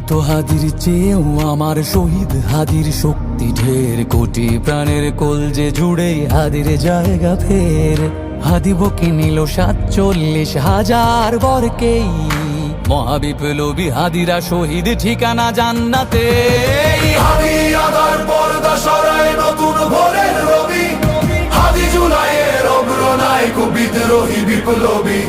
শত হাদির চেয়েও আমার শহীদ হাদির শক্তি ঢের, কোটি প্রাণের কলজে জুড়ে হাদির জায়গা ফের। হাদি বকে নিল ৪৭,০০০ বরকেই, মহাবিপ্লবী হাদিরা শহীদ ঠিকানা জান্নাতে। হাদি আদার পর্দা সরায় নতুন ভোরের রবি, হাদি জুলাইয়ের অগ্রনায়ক বিদ্রোহী বিপ্লবী।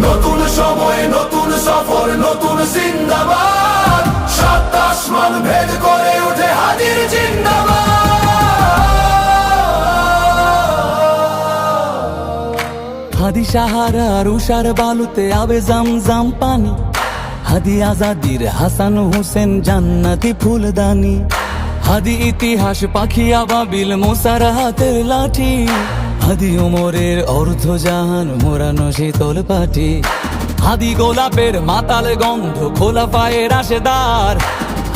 নতুন সময় নতুন সফর নতুন জিন্দাবাদ, ৭ আসমান ভেদ করে উঠে হাদির জিন্দাবাদ। হাদি সাহারার উষার বালুতে আবে জামজাম পানি, হাদি আজাদির হাসান হোসেন জান্নাতি ফুলদানি। হাদি ইতিহাস পাখি আবাবিল মুসার হাতের লাঠি, হাদি ওমরের অর্ধজাহান মোরানো শীতল পাটি। হাদি গোলাপের মাতাল গন্ধ খোলাফায়ে রাশেদার,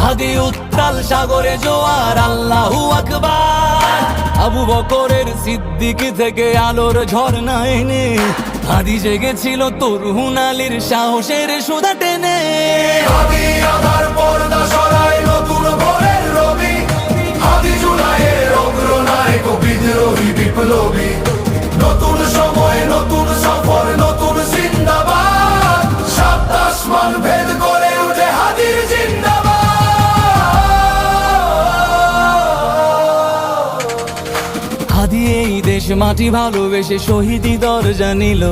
হাদি উত্তাল সাগরে জোয়ার আল্লাহু আকবার। আবু বকরের সিদ্দিক থেকে আলোর ঝর্ণা এনে, হাদি জেগেছিল তরুণ আলীর সাহসের সুধা টেনে। হাদি আদার পর্দা সরায় নতুন ভোরের রবি, হাদি জুলাইয়ের অগ্রনায়ক বিদ্রোহী বিপ্লবী। নতুন সময় নতুন সফর নতুন জিন্দাবাদ, ৭ আসমান ভেদ করে উঠে হাদির জিন্দাবাদ। হাদি এই দেশ মাটি ভালোবেসে শহীদি দরজা নিল,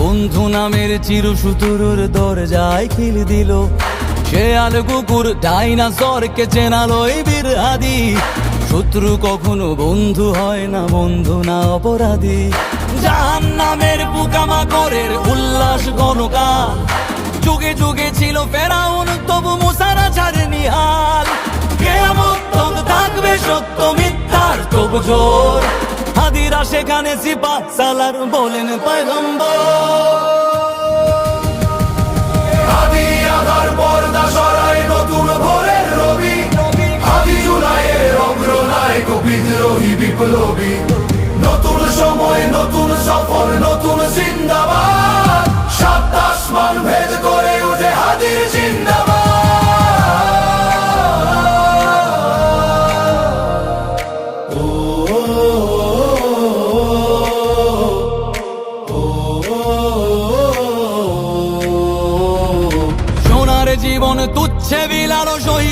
বন্ধু নামের চিরসুতুরুর দরজায় খিল দিল। শেয়াল কুকুর ডাইনাসরকে চেনালো এই বীর হাদি, শত্রু কখনো বন্ধু হয় না, বন্ধু না অপরাধী। জাহান্নামের পোকামাকড়ের উল্লাস গণকাল, যুগে যুগে ছিল ফেরাউন তবু মুসারা ছাড়েনি হাল। কিয়ামত তক থাকবে সত্য মিথ্যার তবু জোর, হাদিরা সেখানে সিপাহ সালার বলেন পয়গম্বর। হাদি আদার পর্দা সরায় নতুন ভোরের রবি, হাদি জুলাইয়ের অগ্রনায়ক বিদ্রোহী বিপ্লবী। নতুন সময় নতুন সফর নতুন জিন্দাবাদ, ৭ আসমান ভেদ করে উঠে হাদির জিন্দাবাদ। সোনার জীবন তুচ্ছে বিলালো শহীদ।